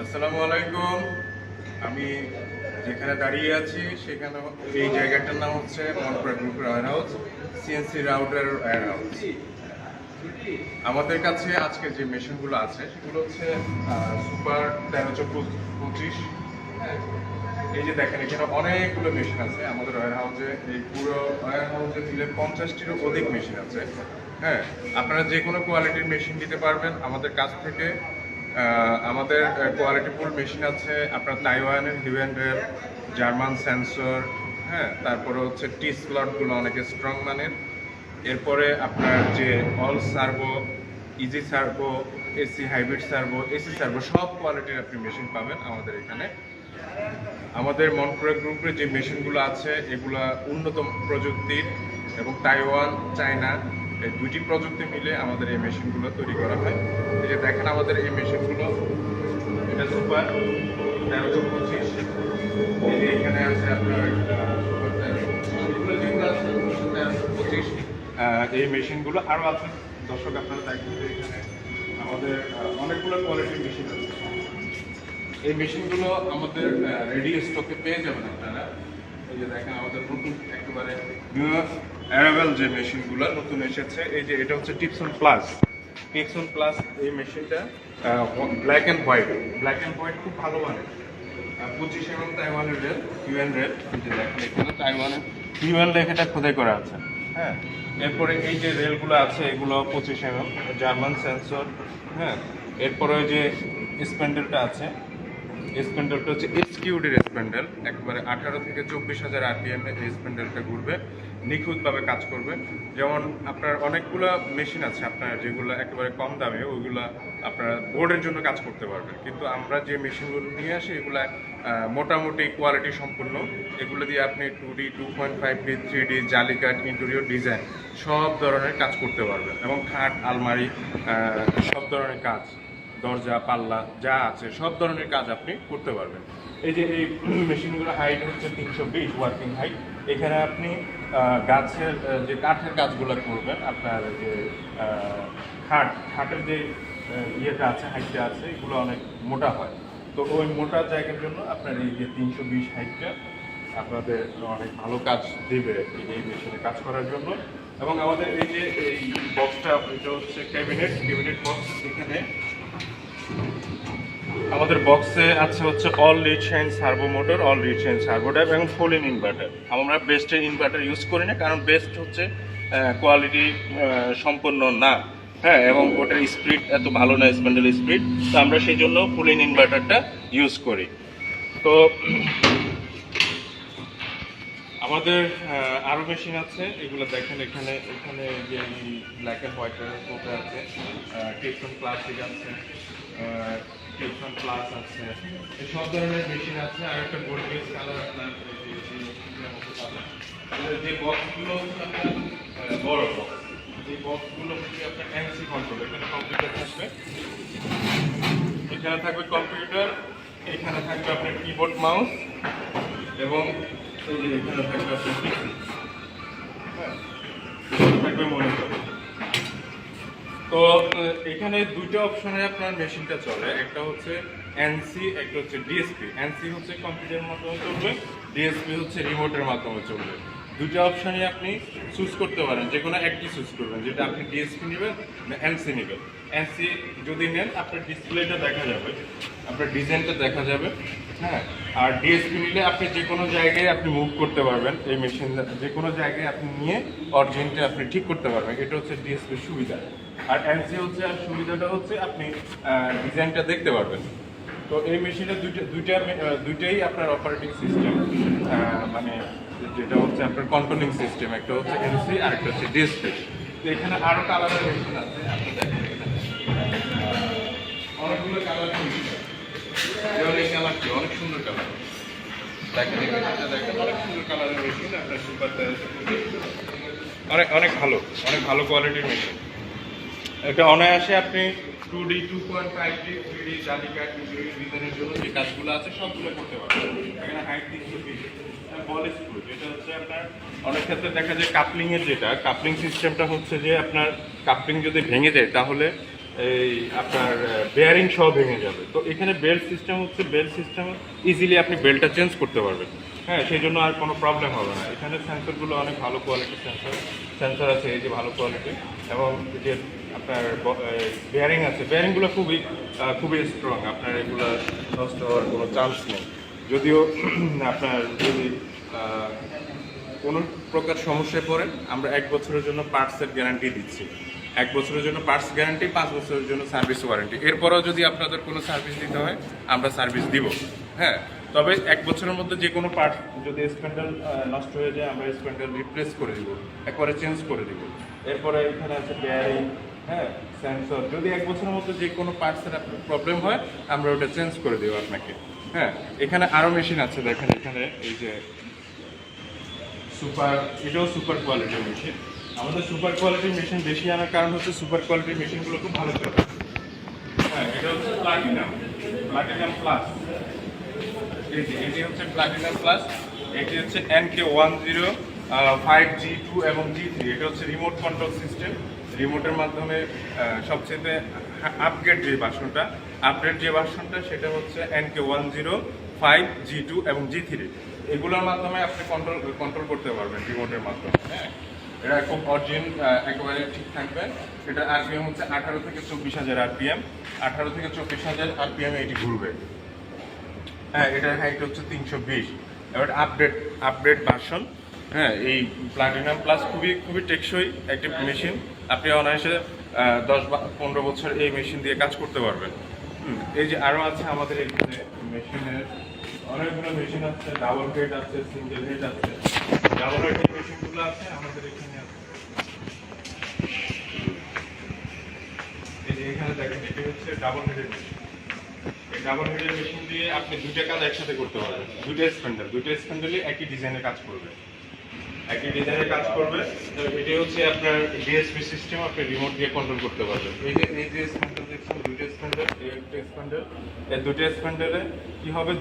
আসসালামু আলাইকুম। আমি যেখানে দাঁড়িয়ে আছি সেখানে এই জায়গাটার নাম হচ্ছে Monpura group warehouse, CNC router warehouse. আমাদের কাছে আজকে যে মেশিনগুলো আছে সেগুলো হচ্ছে সুপার 1325। এই যে দেখেন এখানে অনেকগুলো মেশিন আছে আমাদের ওয়্যার হাউসে। এই পুরো ওয়্যার হাউসে দিলে 50টিরও অধিক মেশিন আছে। হ্যাঁ, আপনারা যে কোনো কোয়ালিটির মেশিন নিতে পারবেন আমাদের কাছ থেকে। আমাদের কোয়ালিটিফুল মেশিন আছে আপনার তাইওয়ানের হিউয়েনের, জার্মান সেন্সর। হ্যাঁ, তারপরে হচ্ছে টি স্লটগুলো অনেক স্ট্রং মানের। এরপরে আপনার যে all servo, easy servo, AC hybrid servo, AC servo সব কোয়ালিটির আপনি মেশিন পাবেন আমাদের এখানে। আমাদের মনপুরা গ্রুপের যে মেশিনগুলো আছে এগুলা উন্নত প্রযুক্তির এবং তাইওয়ান, চায়না এই দুইটি প্রযুক্তি মিলে আমাদের এই মেশিনগুলো তৈরি করা হয়। এই যে দেখেন আমাদের এই মেশিনগুলো, এটা সুপার 1325। এই যে এখানে আছে আপনার সুপার 1325, এগুলো যেগুলো আছে 1325। এই মেশিনগুলো আরও আছে, দর্শক আপনারা দেখেন যে এখানে আমাদের অনেকগুলো কোয়ালিটির মেশিন আছে। এই মেশিনগুলো আমাদের রেডি স্টকে পেয়ে যাবেন আপনারা। এই যে দেখেন আমাদের নতুন একেবারে নিউ অ্যারাইভাল যে মেশিনগুলো নতুন এসেছে। এই যে এটা হচ্ছে টিপসন প্লাস। টিপসন প্লাস এই মেশিনটা ব্ল্যাক অ্যান্ড হোয়াইট খুব ভালো মানে 25 তাইওয়ানের রেল, ইউএন রেল। এই যে দেখেন এখানে তাইওয়ানের ইউএন লেখাটা খোদাই করা আছে। হ্যাঁ, এরপরে এই যে রেলগুলো আছে এগুলো 25 জার্মান সেন্সর। হ্যাঁ, এরপরে ওই যে স্প্যান্ডেলটা আছে, স্প্যান্ডেলটা হচ্ছে এসকিউডির স্প্যান্ডেল, একবারে 18 থেকে 24,000 আরপিএম এই স্প্যান্ডেলটা ঘুরবে, নিখুঁতভাবে কাজ করবে। যেমন আপনার অনেকগুলো মেশিন আছে আপনার যেগুলো একেবারে কম দামে, ওইগুলো আপনারা বোর্ডের জন্য কাজ করতে পারবেন, কিন্তু আমরা যে মেশিনগুলো নিয়ে আসি এগুলো মোটামুটি কোয়ালিটি সম্পূর্ণ। এগুলো দিয়ে আপনি 2D, 2.5D, 3D, জালিকাট, interior design সব ধরনের কাজ করতে পারবেন, এবং খাট, আলমারি সব ধরনের কাজ, দরজা, পাল্লা যা আছে সব ধরনের কাজ আপনি করতে পারবেন। এই যে এই মেশিনগুলো হাইট হচ্ছে 320 ওয়ার্কিং হাইট। এখানে আপনি গাছের যে কাঠের কাজগুলো করবেন, আপনার যে খাটের যে ইয়েটা আছে, হাইটটা আছে, এগুলো অনেক মোটা হয়। তো ওই মোটা জায়গার জন্য আপনার এই যে 320 হাইটটা আপনাদের অনেক ভালো কাজ দেবে এই মেশিনে কাজ করার জন্য। এবং আমাদের এই যে এই বক্সটা, এটা হচ্ছে ক্যাবিনেট বক্স। এখানে আমাদের বক্সে আছে হচ্ছে all lead shine servo motor, all lead shine servo drive এবং ফুল ইন ইনভার্টার। আমরা বেস্টের ইনভার্টার ইউজ করি না, কারণ বেস্ট হচ্ছে কোয়ালিটি সম্পন্ন না। হ্যাঁ, এবং ওটার স্পিড এত ভালো না, স্প্যান্ডেল স্পিড। তো আমরা সেই জন্য ফুল ইন ইনভার্টারটা ইউজ করি। তো আমাদের আরও মেশিন আছে, এগুলো দেখেন এখানে যে ব্ল্যাক অ্যান্ড হোয়াইটের মধ্যে আছে, টেকসন ক্লাসিক আছে, টেকসন প্লাস আছে, এই সব ধরনের মেশিন আছে। আর একটা গোল্ডেজ কালার আপনার যে বক্সগুলো হচ্ছে আপনার বড় বক্স। এই বক্সগুলো হচ্ছে আপনার এনসি কন্ট্রোল। এখানে কম্পিউটার থাকবে, এখানে থাকবে কম্পিউটার, এখানে থাকবে আপনার কিবোর্ড, মাউস, এবং এই যে এখানে থাকবে আপনার পিসি, থাকবে মনিটর। তো এখানে দুইটা অপশনে আপনার মেশিনটা চলে, একটা হচ্ছে এনসি, একটা হচ্ছে ডিএসপি। এনসি হচ্ছে কম্পিউটারের মাধ্যমে চলবে, ডিএসপি হচ্ছে রিমোটের মাধ্যমে চলবে। দুইটা অপশনই আপনি চুজ করতে পারেন, যে কোনো একটি চুজ করবেন, যেটা আপনি ডিএসপি নেবেন না এনসি নেবেন। এনসি যদি নেন আপনার ডিসপ্লেটা দেখা যাবে, আপনার ডিজাইনটা দেখা যাবে। হ্যাঁ, আর ডিএসপি নিলে আপনি যে কোনো জায়গায় আপনি মুভ করতে পারবেন, এই মেশিন যে কোনো জায়গায় আপনি নিয়ে অরিজিনটা আপনি ঠিক করতে পারবেন। এটা হচ্ছে ডিএসপির সুবিধা। আর এনসি হচ্ছে, আর সুবিধাটা হচ্ছে আপনি ডিজাইনটা দেখতে পারবেন। তো এই মেশিনের দুইটাই আপনার অপারেটিং সিস্টেম, মানে যেটা হচ্ছে আপনার কন্ট্রোলিং সিস্টেম, একটা হচ্ছে এনসি আর একটা হচ্ছে ডিএসপি। তো এখানে আরও কালারের মেশিন আছে, আপনি দেখেন অনেকগুলো কালার মেশিন আছে। যেমন এই কালারটি অনেক সুন্দর কালার, দেখেন এই মেশিনটা দেখেন, অনেক সুন্দর কালারের মেশিন। আপনার সুপার অনেক ভালো কোয়ালিটির মেশিন। এটা অনায়াসে আপনি 2D, 2.5D, 3D, জালিকাট, ইন্টেরিয়র ডিজাইনের জন্য যে কাজগুলো আছে সবগুলো করতে পারবেন। এখানে হাইট 320, বল স্ক্রু, যেটা হচ্ছে আপনার অনেক ক্ষেত্রে দেখা যায় কাপলিংয়ের, যেটা কাপলিং সিস্টেমটা হচ্ছে যে আপনার কাপলিং যদি ভেঙে যায় তাহলে এই আপনার বেয়ারিং সহ ভেঙে যাবে। তো এখানে বেল্ট সিস্টেম হচ্ছে, বেল্ট সিস্টেম ইজিলি আপনি বেল্টটা চেঞ্জ করতে পারবেন। হ্যাঁ, সেই জন্য আর কোনো প্রবলেম হবে না। এখানে সেন্সরগুলো অনেক ভালো কোয়ালিটির সেন্সর আছে, এই যে ভালো কোয়ালিটি, এবং যে আপনার বেয়ারিং আছে, বেয়ারিংগুলো খুবই স্ট্রং, আপনার এগুলো নষ্ট হওয়ার কোনো চান্স নেই। যদিও আপনার যদি কোনো প্রকার সমস্যায় পড়ে, আমরা 1 বছরের জন্য পার্টসের গ্যারান্টি দিচ্ছি। 1 বছরের জন্য পার্টস গ্যারান্টি, 5 বছরের জন্য সার্ভিস ওয়ারেন্টি। এরপরেও যদি আপনাদের কোনো সার্ভিস দিতে হয়, আমরা সার্ভিস দিব। হ্যাঁ, তবে 1 বছরের মধ্যে যে কোনো পার্টস যদি স্প্যান্ডেল নষ্ট হয়ে যায়, আমরা স্প্যান্ডেল রিপ্লেস করে দিব, একবারে চেঞ্জ করে দিব। এরপরে এখানে আছে বেয়ারিং, হ্যাঁ, সেন্সর। যদি 1 বছরের মধ্যে যে কোনো পার্টসের প্রবলেম হয়, আমরা ওটা চেঞ্জ করে দেবো আপনাকে। হ্যাঁ, এখানে আরও মেশিন আছে, দেখেন এখানে এই যে এটাও সুপার কোয়ালিটির মেশিন। আমাদের সুপার কোয়ালিটির মেশিন বেশি আনার কারণ হচ্ছে সুপার কোয়ালিটির মেশিনগুলো খুব ভালো চলে। হ্যাঁ, এটা হচ্ছে প্লাটিনাম প্লাস। এটি হচ্ছে প্লাটিনাম প্লাস। এটি হচ্ছে NK105G2 এবং G3। এটা হচ্ছে রিমোট কন্ট্রোল সিস্টেম। রিমোটের মাধ্যমে সবচেয়ে আপডেট যে ভার্সনটা সেটা হচ্ছে NK105G2 এবং G3। এগুলোর মাধ্যমে আপনি কন্ট্রোল করতে পারবেন রিমোটের মাধ্যমে। হ্যাঁ, এটা খুব একেবারে ঠিক থাকবে। এটা আরপিএম হচ্ছে 18 থেকে 24,000 আরপিএম। 18 থেকে 24,000 আরপিএম এটি ঘুরবে। হ্যাঁ, এটার হাইট হচ্ছে 320। এবার আপডেট ভার্সন। হ্যাঁ, এই প্লাটিনাম প্লাস খুবই টেকসই একটি মেশিন। আপনি অনায়াসে 10-15 বছর এই মেশিন দিয়ে কাজ করতে পারবেন। এই যে আরও আছে আমাদের এখানে মেশিনের অনেকগুলো মেশিন আছে, ডাবল হেড আছে, সিঙ্গেল হেড আছে। ডাবল হেড মেশিনগুলো আছে আমাদের এখানে আছে। এই যে এখানে দেখেন, এটি হচ্ছে ডাবল হেডের মেশিন। এই ডাবল হেডের মেশিন দিয়ে আপনি দুইটা কাজ একসাথে করতে পারবেন। দুইটা স্প্যান্ডেলই একই ডিজাইনে কাজ করবে। তো এটি হচ্ছে আপনার ডিএসপি সিস্টেম, আপনি রিমোট দিয়ে কন্ট্রোল করতে পারবেন। এই যে স্প্যান্ডেল দেখছেন, দুইটা স্প্যান্ডেল, এই একটা স্প্যান্ডেল। এই দুইটা স্প্যান্ডেলে কি হবে,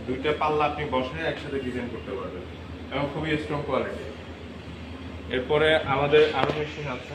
দুইটা পাল্লা আপনি বসায় একসাথে ডিজাইন করতে পারবেন, এবং খুবই স্ট্রং কোয়ালিটি। এরপরে আমাদের আরো মেশিন আছে।